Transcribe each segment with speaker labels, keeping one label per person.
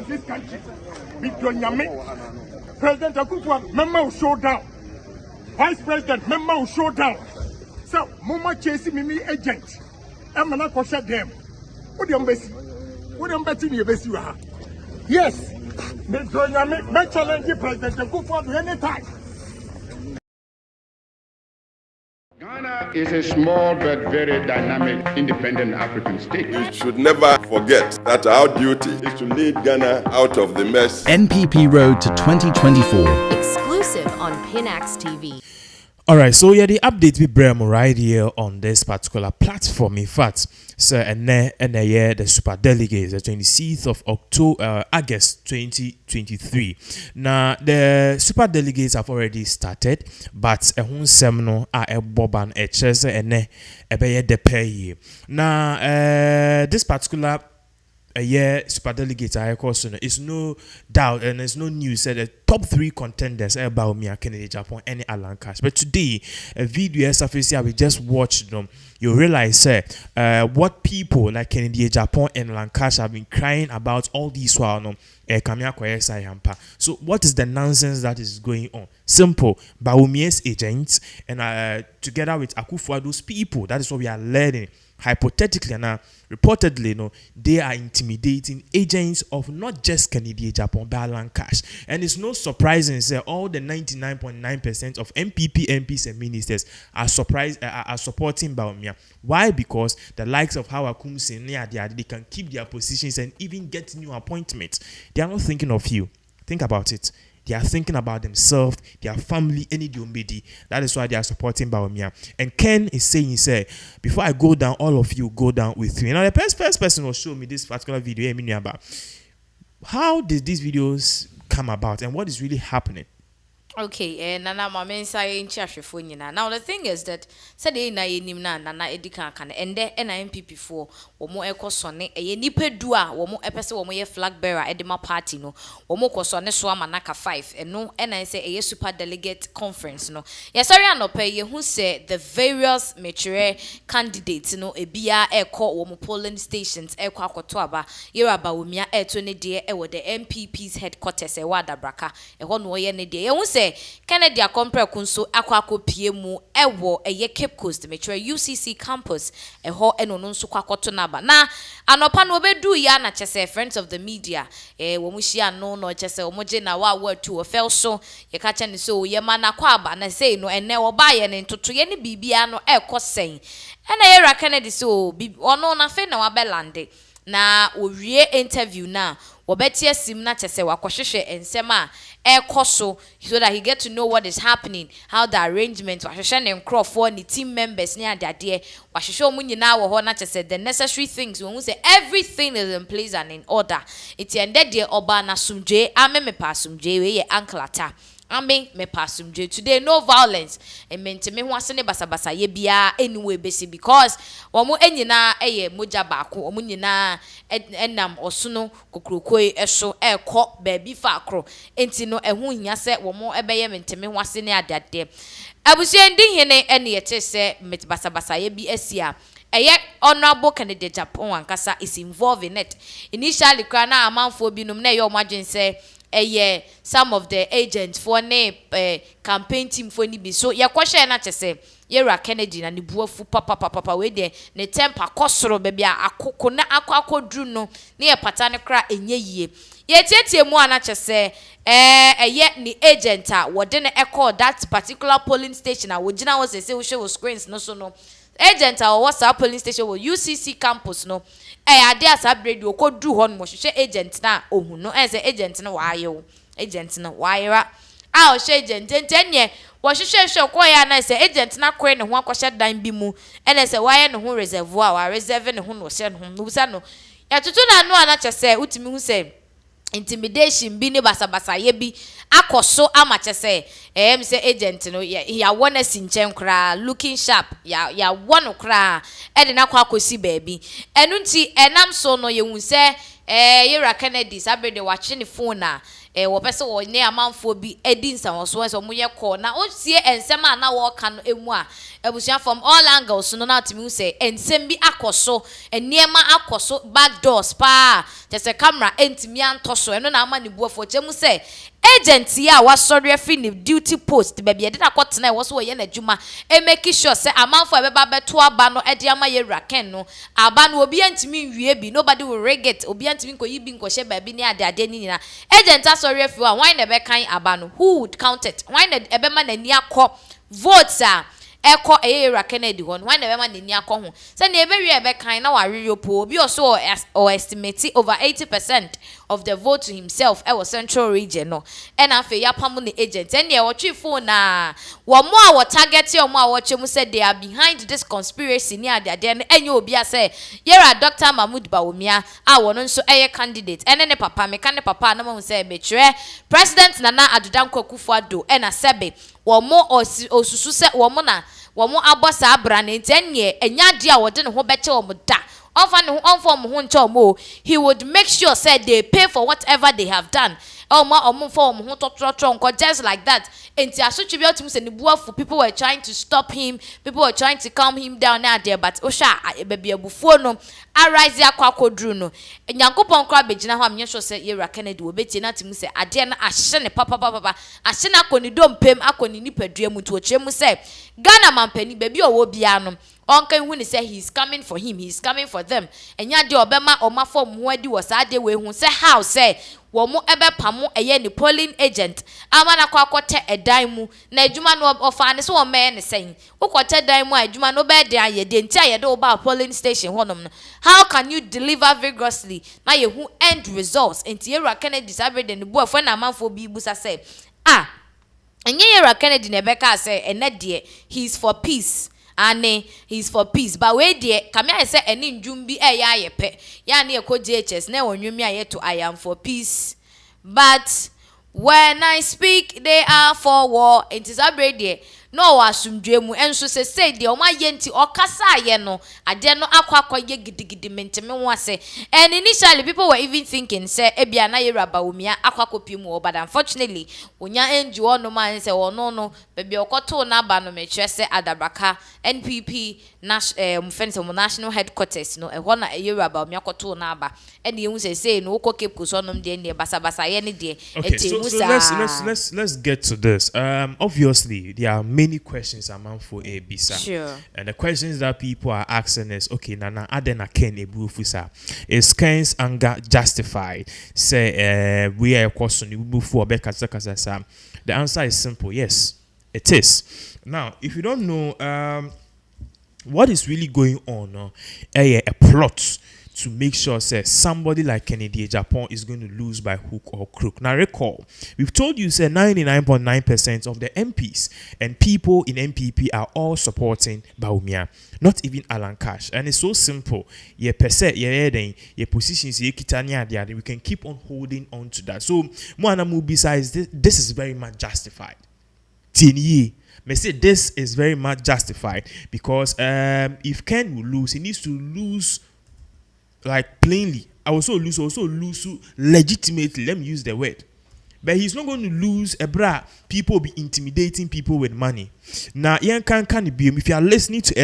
Speaker 1: this country. President Akufo, member will show down. Vice President, member will show down. So, Mama chasing me agent. I'm not going to shut them. What do you embassy? What do you embassy in your embassy? Yes, me challenge President Akufo at any time.
Speaker 2: Ghana is a small but very dynamic independent African state.
Speaker 3: We should never forget that our duty is to lead Ghana out of the mess.
Speaker 4: NPP Road to 2024.
Speaker 5: Exclusive on Pinax TV.
Speaker 6: Alright, so yeah, the update we bring right here on this particular platform. In fact, so and the super delegates, the 26th of October, August 2023. Now the super delegates have already started, but a whole seminar a boban a chess and a be the pay. Now this particular super delegates are course it's no doubt and there's no news that the top 3 contenders are Bawumia, Agyapong, and Alankash. But today, a video surface here we just watched them. You realize what people like Agyapong and Alankash have been crying about all these while. So what is the nonsense that is going on? Simple. Bawumia's agents and together with Akufo, those people, that is what we are learning. Hypothetically now, reportedly, they are intimidating agents of not just Agyapong, but Alankash. And it's no surprising say all the 99.9% of MPP MPs and ministers are supporting Bawumia. Why? Because the likes of how they can keep their positions and even get new appointments. They are not thinking of you. Think about it. They are thinking about themselves, their family, any Diombedi. That is why they are supporting Bawumia. And Ken is saying, before I go down, all of you go down with me. Now, the first person will show me this particular video about how did these videos come about and what is really happening.
Speaker 7: Okay, and Nana Mama say in Chashifuna. Now the thing is that said na yenimna Nana Edika can end there NMP4 or more echo sonne a nipe dua or more episode or more flag bearer edema party no or more cosone swamanaka 5 and no and I say a super delegate conference no. Yes, sorry, I no pay who say the various mature candidates no a bia echo or more polling stations echo akotoaba yera Bawumia e 20 dear e with the MPP's headquarters e wada braka e one way ne dear you say Kennedy compare kunso akwako piemu ewo eye Cape Coast mature UCC campus eho eno no nso kwakoto naba na anopa no obedu ya na chese friends of the media wo muhia no no chese omoje na wa to ofel so ye ka chane so ye mana kwaba na say no ene oba ye ne ntoto ye ne bibia no ekosen ena ye Kennedy so ono na fe na wa belande na owie interview na wobetie sim na chese wakohwehwe ensema ekoso so that he get to know what is happening, how the arrangement wahwehwe ne nkrofo ni team members ni adade wahwehwe omu nyina wo ho na chese the necessary things when we say everything is in place and in order it ended de oba na sumdwe ameme pa sumdwe we ye anklata Ame me pasum today no violence and mentime ho ase ne basabasa ye bia anyway besi because womo enyina eye moja baako omo nyina enam osono kokrokoi eso ekọ baabi fa akro enti no eho hia se womo ebeye mentime ho ase ne adade abusua ndi hene ene ye chese met basabasa ye bi asia eye honorable candidate Agyapong ankasa is involved in it initially kana amanfo binum na ye omadwen se some of the agents for ne campaign team for ni bi so ye kwhye na chese yera Kennedy na ne buafu papa we de ne temper kosoro be bia akoko na akodru no ne ye pata ne kra enye yie ye tietie mu ana chese ni agent a wode ne echo that particular polling station a wogina was say we show screens no so no agent a was our polling station wo UCC campus no ade asab radio kodru ho no hwehwe agent na ohu no say agent na waayew agent na waayera a o hwe agent enye wo hwehwe koya na say agent na kore ne ho akwhye dan bi mu say waaye ne ho reservoir wa reserve ne ho no hye ne ho no busa no ya tutu na no ana chese utimi hu say intimidation bi ne basabasa ye bi akoso amache say say agent no ya wanna sinchen kra looking sharp ya wano kra e de na kwa akosi baabi enu nti enam so no ye hu say Yera Kennedy sabe de watching the phone na wo pese wo ne amanfo bi edi nsanwoso so mo ye call na o tie ensema na wo ka no emu a ebusua from all angles no na timi say ensem bi akoso eniema akoso back doors pa just camera entimi antoso eno na ama ne buafo chemu say agent ya wasori afi ni duty post baby e dey akotena e wo so ye na adwuma e make sure say amanfo e beba beto aba no e dey ama Yera Ken no aba no obi antimi wie bi nobody will rig it obi antimi ko yi bi nko she baby ni ade ni na agent sorry if you are why never kind abano who would count it why ne ebema na ni akọ votes a eko Yera Kennedy hon why never man ni akọ ho say na ebewi ebe kind na wariri opo obi also or estimate over 80% of the vote to himself e was central region no and afa ya pam ni agent and e watch phone na wo mo a wo target yo mo a watch mu say they are behind this conspiracy ni ade no enye obi a say Yera Dr. Mahmood Bawumia a wono nso eye candidate ene ne papa me kan ne papa na mo say be tire president Nana Addo Akufo Addo e na sebe wo mo osusu se wo mo na wo mo abosa abra ne enye enya de a wo de ne ho beche wo mo da he would make sure said they pay for whatever they have done. Just like that. People were trying to stop him, people were trying to calm him down out there, but baby no arise no Nyankopon kra begina ho amye sure say Yera Kennedy wo beti na timu say ade na ahye ne papa ahye na akoni dompem akoni nipadua mu to ochemu say Ghana mampani baby owo bia no onkan hu ni say he's coming for him, he's coming for them enya de obema omafom ho adi wo sa de we hu say how say wo mo ebe pamo eye ni polling agent amana kwa akote edan mu na adwuma no ofa ne so wo me ne sen ukote dan mu adwuma no be de ayede nti ayede wo ba polling station honom no how can you deliver vigorously na ye hu end results nti Yera Kennedy sabe de ne buafo na amanfo bi busa say enye Yera Kennedy ne beka say ene de he's for peace ane he's for peace but we there come I say eni ndwum bi eya yepe ya na ekọ JHS na wonwumi ayeto I am for peace but when I speak they are for war it is abrede no wasumdwe mu enso say de o ma yenti okasa aye no ade no akwa ye gidigidi menteme ho ase and initially people were even thinking say ebia na Yera Bawumia akwa kopi mu but unfortunately onya enji ono man say ono no baby okoto na aba no meche say adabraka NPP national headquarters no e ho na Yera Bawumia koto na aba and you say no ko keep kusonom de ne basa ye ne de
Speaker 6: let's get to this. Obviously there are many questions among for a bisa.
Speaker 7: Sure.
Speaker 6: And the questions that people are asking is, okay, Nana Adena Ken Ebufusa, is Ken's anger justified? Say we are question before the answer is simple, yes, it is. Now, if you don't know what is really going on, a plot to make sure say somebody like Kennedy Agyapong is going to lose by hook or crook. Now recall, we've told you say 99.9% of the MPs and people in MPP are all supporting Bawumia, not even Alan Cash. And it's so simple. Ye percent, ye positions, ye kitania, we can keep on holding on to that. So Moana Mubisa is this is very much justified. Tini. May say this is very much justified because if Ken will lose, he needs to lose like plainly. I also lose legitimately. Let me use the word. But he's not going to lose a bra. People be intimidating people with money. Now, can be if you are listening to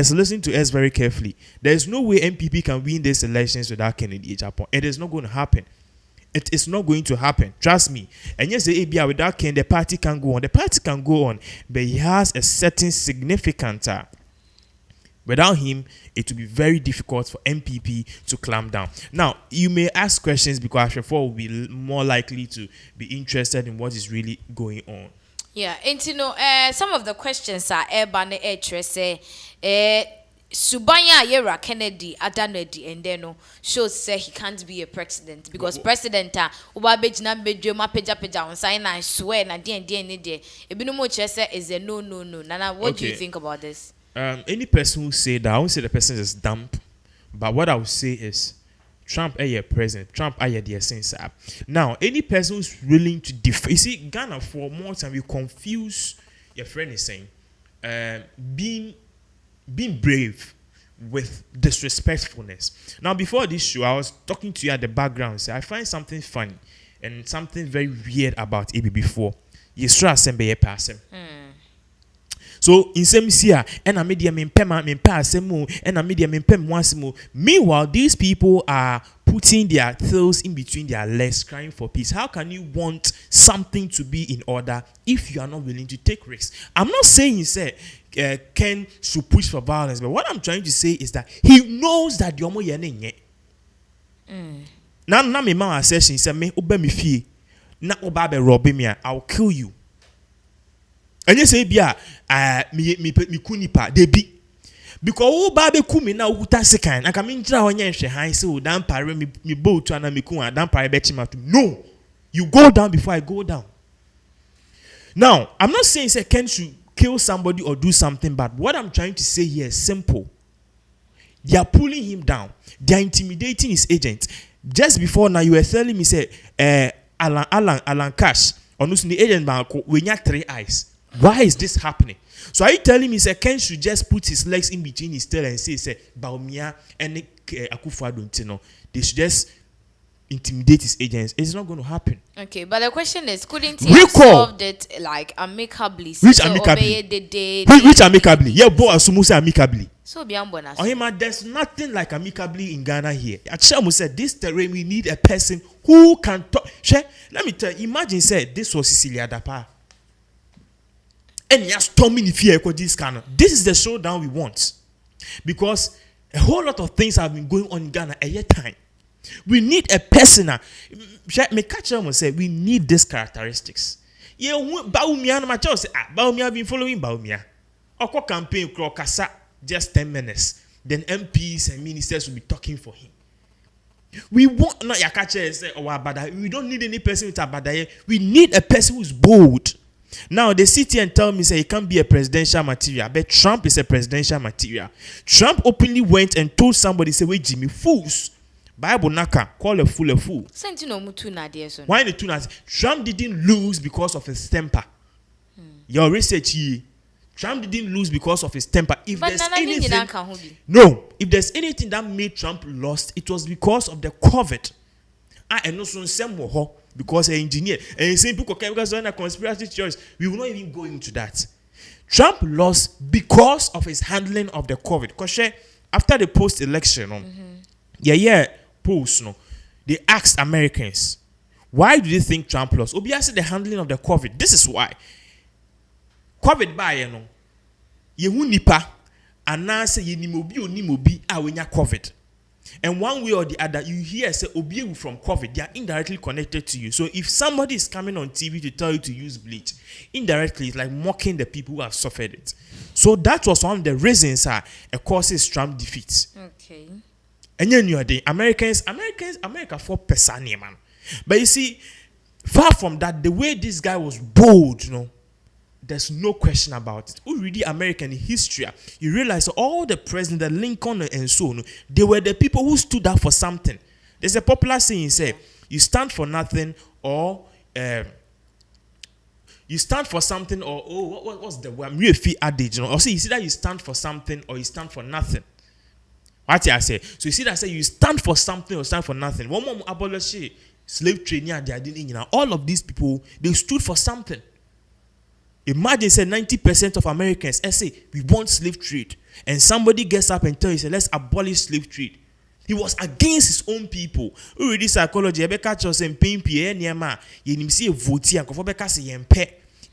Speaker 6: us very carefully. There is no way MPP can win these elections without Kennedy Agyapong. It is not going to happen. It is not going to happen. Trust me. And yes, the ABI without Ken, the party can go on. The party can go on, but he has a certain significance. Without him, it will be very difficult for MPP to clamp down. Now, you may ask questions because Akufo will be more likely to be interested in what is really going on.
Speaker 7: Yeah, and you know, some of the questions are Ebane say, Subanya Yera Kennedy Adanedi and then shows say he can't be a president because president Ubabejina Bejuma Peja on sign I swear na D Ebinomo Chese is a no. Nana, what do you think about this?
Speaker 6: Any person who say that, I won't say the person is dumb, but what I would say is Trump a president, Trump a the essence. Now, any person who's willing to defend, you see, Ghana for more time we confuse. Your friend is saying, being brave with disrespectfulness. Now, before this show, I was talking to you at the background. So I find something funny and something very weird about AB4. Yesra Sembe Passem. So in some year, and I media asemu, and I media once. Meanwhile, these people are putting their tails in between their legs, crying for peace. How can you want something to be in order if you are not willing to take risks? I'm not saying Ken should push for violence, but what I'm trying to say is that he knows that the omo yene. Na me ma session say me oba me fie na oba be rob me, I'll kill you. And you say bia me kunipa debi because oba be ku me na wuta sekan aka me ngira onye hwe han say o dan pare me boat ana me ku dan pare be chima. No, you go down before I go down. Now, I'm not saying say Ken should kill somebody or do something bad. What I'm trying to say here is simple. They are pulling him down. They are intimidating his agent. Just before now, you were telling me, say, Alan Cash, on the agent bank, we have 3 eyes. Why is this happening? So are you telling me, say, Ken should just put his legs in between his tail and say, Bawumia and Akufo don't know. They should just intimidate his agents. It's not going to happen.
Speaker 7: Okay, but the question is, couldn't he have solved it like amicably?
Speaker 6: Which amicably? Which amicably? Yeah, boy, asumu say amicably.
Speaker 7: So beyond
Speaker 6: there's nothing like amicably in Ghana here. Achamu said this terrain we need a person who can talk. Let me tell you, imagine say this was Cecilia Dapa. And he has storming if you this kind of. This is the showdown we want. Because a whole lot of things have been going on in Ghana a year time. We need a person. Me catch them say we need these characteristics. Yeah, Bawumia no matter say Bawumia been following Bawumia. Oko campaign kasa just 10 minutes. Then MPs and ministers will be talking for him. We want not Yakache say abada. We don't need any person with abada. We need a person who's bold. Now they sit here and tell me say he can't be a presidential material. But Trump is a presidential material. Trump openly went and told somebody say wait Jimmy fools. Bible naka call a fool a fool. Why the two nas? Trump didn't lose because of his temper. Your research here. Trump didn't lose because of his temper. If there's anything, no, if there's anything that made Trump lost, it was because of the COVID. And also some because an engineer and same people because on a conspiracy theories. We will not even go into that. Trump lost because of his handling of the COVID. Because after the post-election, post, they asked Americans, why do they think Trump lost? Obviously, the handling of the COVID. This is why. COVID by yehu nipa anase yenimobi onimobi awenya COVID. And one way or the other, you hear say obi from COVID, they are indirectly connected to you. So if somebody is coming on TV to tell you to use bleach, indirectly it's like mocking the people who have suffered it. So that was one of the reasons it causes Trump defeat.
Speaker 7: Okay.
Speaker 6: And then you are the America for pesani man. But you see, far from that, the way this guy was bold, there's no question about it. Who read the American history, you realize all the presidents, Lincoln and so on, they were the people who stood up for something. There's a popular saying, say, you stand for nothing or you stand for something or what's the word? I'm really adage, or say you see that you stand for something or you stand for nothing. What I say? So you see that I say you stand for something or stand for nothing. One more abolish slave trade, all of these people, they stood for something. Imagine say 90% of Americans say we want slave trade, and somebody gets up and tells you let's abolish slave trade. He was against his own people. Who read psychology?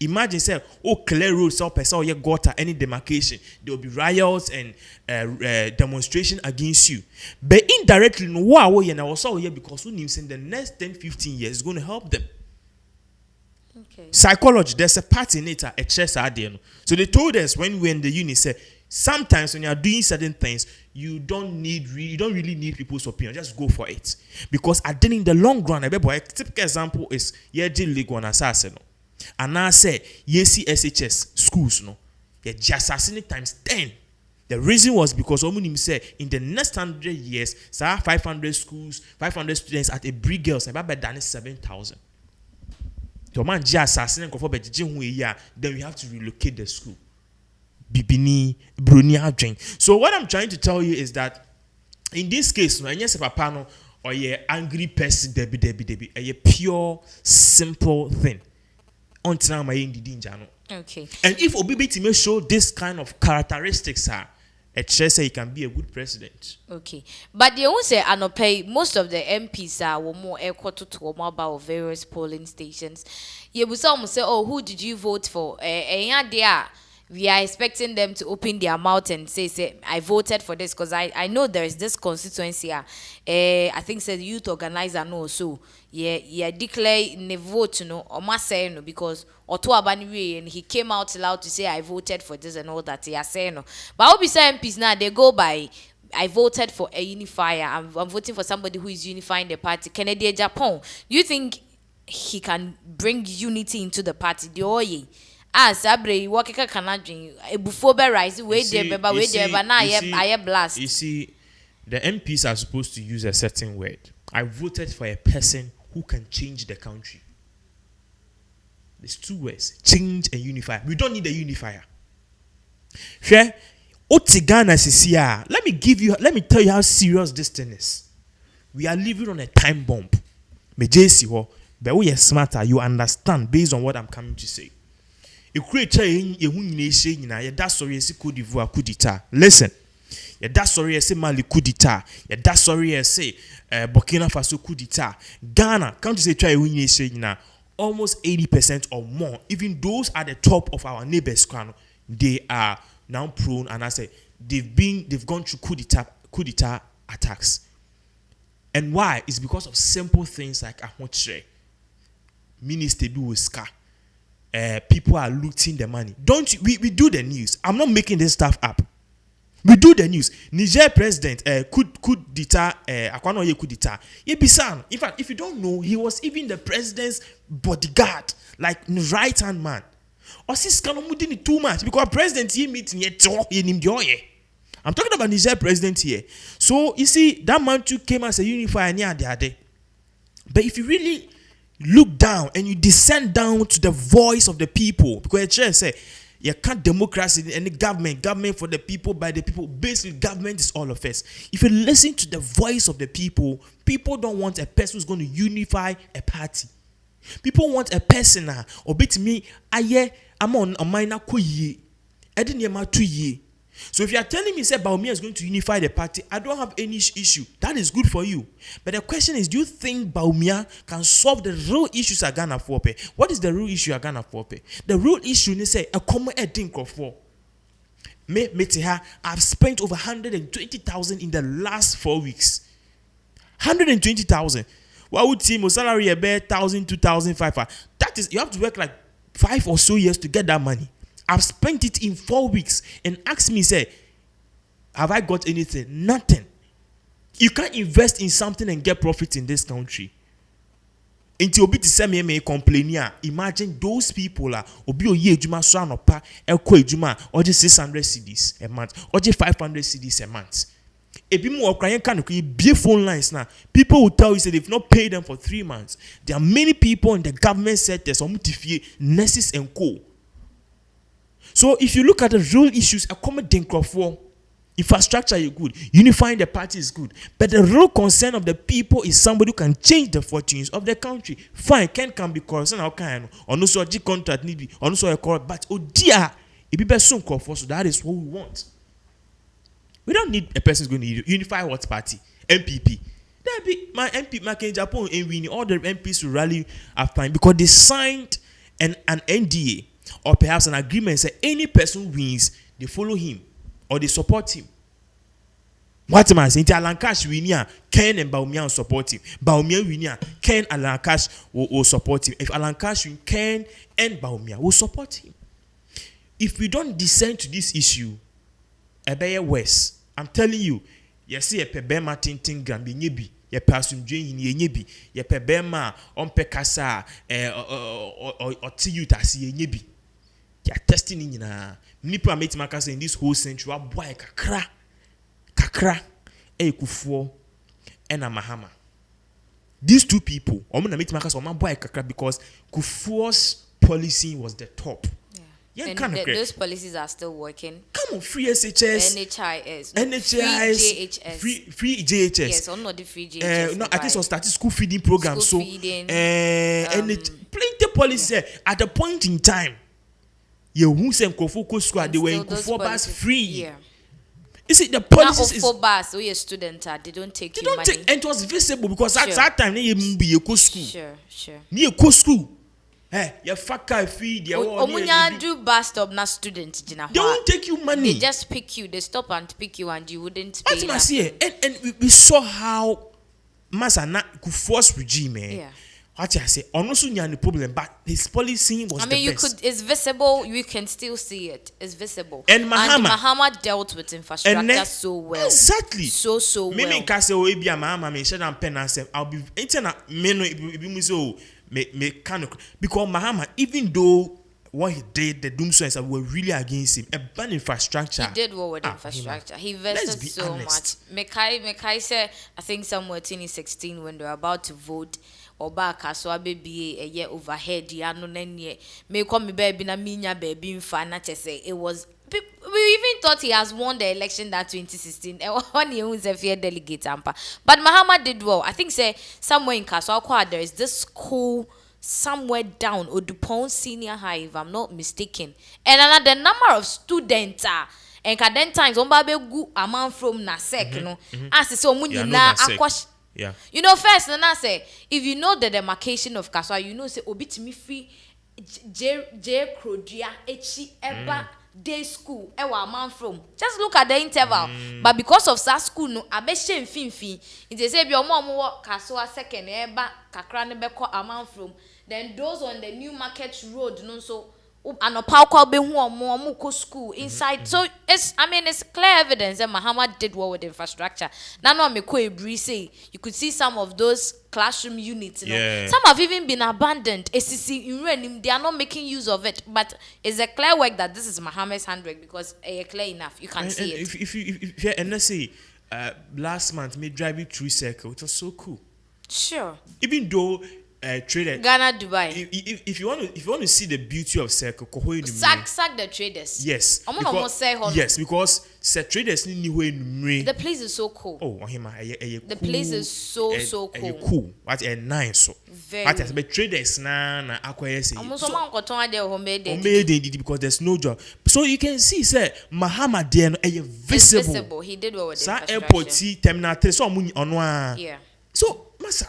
Speaker 6: Imagine say clear roads or person or gutter any demarcation. There will be riots and demonstration against you. But indirectly, no way and I was here because we in the next 10-15 years is going to help them.
Speaker 7: Okay.
Speaker 6: Psychology, there's a part in it, a chess idea. So they told us when we were in the uni, say sometimes when you are doing certain things, you don't really need people's opinion. Just go for it. Because I think in the long run, a typical example is League on assassin. And now say SHS schools, you're just assassinating times 10. The reason was because Omunim said in the next 100 years, 500 schools, 500 students at a brig girls, about than 7,000. Then we have to relocate the school. bibini broni adwen. So what I'm trying to tell you is that in this case, no, yes, papa no, or ye angry person, debi, a pure, simple thing. Until now, my no.
Speaker 7: Okay.
Speaker 6: And if Obi may show this kind of characteristics, it says he can be a good president.
Speaker 7: Okay. But they won't say anope, most of the MPs are more equal to about various polling stations. You will say, oh, who did you vote for? We are expecting them to open their mouth and say I voted for this because I know there is this constituency. I think the youth organizer no so yeah declare ne vote say no because Otto Abani and he came out loud to say I voted for this and all that. He are saying no. But I'll be saying MPs now they go by I voted for a unifier. I'm voting for somebody who is unifying the party. Kennedy Agyapong. Do you think he can bring unity into the party? Sabre wakeka kanadwin ebufo be rise we dey beba we dey beba na aye blast.
Speaker 6: You see, the MPs are supposed to use a certain word. I voted for a person who can change the country. There's two words: change and unify. We don't need a unifier. Sure, Otigana Sisia. Let me tell you how serious this thing is. We are living on a time bomb. Mejesi ho, but we are smarter. You understand based on what I'm coming to say. Listen, that's sorry I say Mali coup d'etat. That's sorry I say Burkina Faso coup d'etat. Ghana, can't you say try now? Almost 80% or more. Even those at the top of our neighbors, they are now prone, and I say they've gone through coup d'etat attacks. And why? It's because of simple things like Minister Buska. People are looting the money. Don't you, we do the news. I'm not making this stuff up. We do the news. Niger president coup d'etat akwano coup d'etat. In fact, if you don't know, he was even the president's bodyguard, like right hand man. Or sis kanomudini too much because president here meeting yet I'm talking about Niger president here. So you see that man too came as a unifier near the other. But if you really look down and you descend down to the voice of the people, because the church say you can't democracy in the government for the people, by the people. Basically, government is all of us. If you listen to the voice of the people don't want a person who's going to unify a party. People want a person or bit me I'm on a minor kuyi. I didn't hear 2 years. So if you are telling me say Bawumia is going to unify the party, I don't have any issue. That is good for you. But the question is, do you think Bawumia can solve the real issues at Ghana for? What is the real issue at Ghana for? The real issue is say a common think of for. I've spent over 120,000 in the last 4 weeks. 120,000. What would see my salary about 1,000, 2,500? That is, you have to work like 5 or so years to get that money. I've spent it in 4 weeks and ask me, say, have I got anything? Nothing. You can't invest in something and get profit in this country. Until obi to say me complain. Imagine those people obi oye ejuma so anopa ekọ ejuma or just 600 cedis a month or just 500 cedis a month. Ebi mu okran kan be phone lines now. People will tell you say they've not paid them for 3 months. There are many people in the government sectors, nurses and co. So if you look at the real issues, a common for infrastructure is good, unifying the party is good, but the real concern of the people is somebody who can change the fortunes of the country. Fine, can be concerned or no so contract need be or no so a correct, but oh dear, it be best soon for, so that is what we want. We don't need a person who's going to unify what party? MPP. That be my MP, my Agyapong, and we need all the MPs to rally after him because they signed an NDA. Or perhaps an agreement say any person wins, they follow him or they support him. What am I saying? Alan Cash winia, Ken and Bawumia will support him. Bawumia winia, Ken and Alan Cash will support him. If Alan Cash win, Ken and Bawumia will support him. If we don't descend to this issue, a better worse. I'm telling you, you see a pebema tinting gambi nyebi. Ye person doing ye nyebi. Ye pebema on pekasa or tiyuta si ye nyebi. You are testing in Nipa made Makasa in this whole century. Boy, kakra, Akufo, and Mahama. These two people, I'm gonna make Makasa on my boy kakra because Kufuor's policy was the top. Yeah.
Speaker 7: And
Speaker 6: kind of
Speaker 7: those policies are still working.
Speaker 6: Come on, free SHS,
Speaker 7: NHIS,
Speaker 6: free JHS.
Speaker 7: Yes, or not the free JHS.
Speaker 6: No, I think so started school feeding program.
Speaker 7: School
Speaker 6: So
Speaker 7: feeding,
Speaker 6: plenty policies at a point in time. You who send Kofoko school, they were in Kofo bus free.
Speaker 7: Yeah.
Speaker 6: You see, the policies is
Speaker 7: for bus, we a student, they don't take you money.
Speaker 6: And it was visible because at that time they be a co school.
Speaker 7: Sure.
Speaker 6: Near co school. Hey, your fucker feed your
Speaker 7: Omunya do bus stop na student jina.
Speaker 6: They won't take you money.
Speaker 7: They just pick you. They stop and pick you, and you wouldn't pay.
Speaker 6: That's what I see. And we saw how Masana could force regime.
Speaker 7: Yeah.
Speaker 6: What I say, also the problem, but his policy was.
Speaker 7: I mean,
Speaker 6: the best.
Speaker 7: it's visible. You can still see it. It's visible.
Speaker 6: And
Speaker 7: Mahama dealt with infrastructure so well.
Speaker 6: Exactly.
Speaker 7: So well.
Speaker 6: Maybe because we be a Mahama, me share and pen and say, I'll be internet. Me so me kind of because Mahama, even though what he did, the doomsayers were really against him. A bad infrastructure.
Speaker 7: He did well with infrastructure. He invested so much. Mekai said, I think somewhere 2016 when they were about to vote. Obaka so baby a year overhead ya no nanye me come me baby na minya baby mfa na say it was we even thought he has won the election that 2016 when he was a fair delegate ampa but Mahama did well. I think say somewhere in Kaswa there is this school somewhere down Odupon Senior High if I'm not mistaken and another number of students are and then times on babe gu amount from Nasek no as so munyina akwash.
Speaker 6: Yeah.
Speaker 7: You know, first, and I say, if you know the demarcation of Kaswa, you know, say, Obit me free J. Crodia, H. Eba day school, Ewa man from. Just look at the interval. But because of that school, no, I bet shame fin. It say, your mom walk Kaswa second, Eba, Kakrane Beko, a man from. Then those on the New Market Road, no, so. And a power be more school inside. So it's clear evidence that Mahama did well with infrastructure. Now me say you could see some of those classroom units. You know? Some have even been abandoned. They are not making use of it. But it's a clear work that this is Mahama's handwork because it's clear enough. You can see it.
Speaker 6: If and let's say last month me drive it through Circle, it was so cool.
Speaker 7: Sure.
Speaker 6: Even though traders
Speaker 7: Ghana, Dubai.
Speaker 6: If you want to see the beauty of Circle,
Speaker 7: sack the traders.
Speaker 6: Yes. Yes, because traders
Speaker 7: the place is so cool.
Speaker 6: Oh,
Speaker 7: the place is so cool.
Speaker 6: Cool. What a nice so.
Speaker 7: Very.
Speaker 6: But traders na acquire say. Because there's no job. So you can see say Mahama there visible.
Speaker 7: He did well with infrastructure.
Speaker 6: Airport terminal 3 so
Speaker 7: yeah.
Speaker 6: So Masa,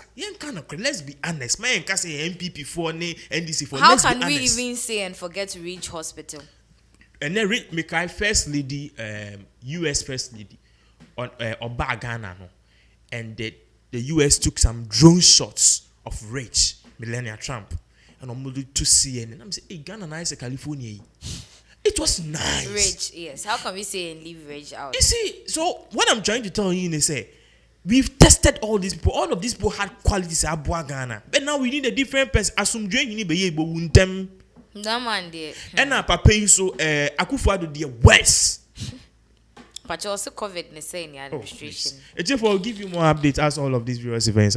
Speaker 6: let's be honest. My can say MPP for NDC for.
Speaker 7: How can we even say and forget to reach hospital?
Speaker 6: And then Mikai First Lady, US First Lady, on Oba Ghana, no, and the US took some drone shots of Rich Melania Trump, and I'm going to CNN. And I'm saying, hey, Ghana nice, California. It was nice.
Speaker 7: Rich, yes. How can we say and leave Rich out?
Speaker 6: You see, so what I'm trying to tell you is say. We've tested all these people. All of these people had qualities at Ghana. But now we need a different person. Assume you need to be able to them. And now, Papa, so Akufo Addo the worst.
Speaker 7: But you also covered the same administration.
Speaker 6: It's just for give you more updates as all of these viewers events.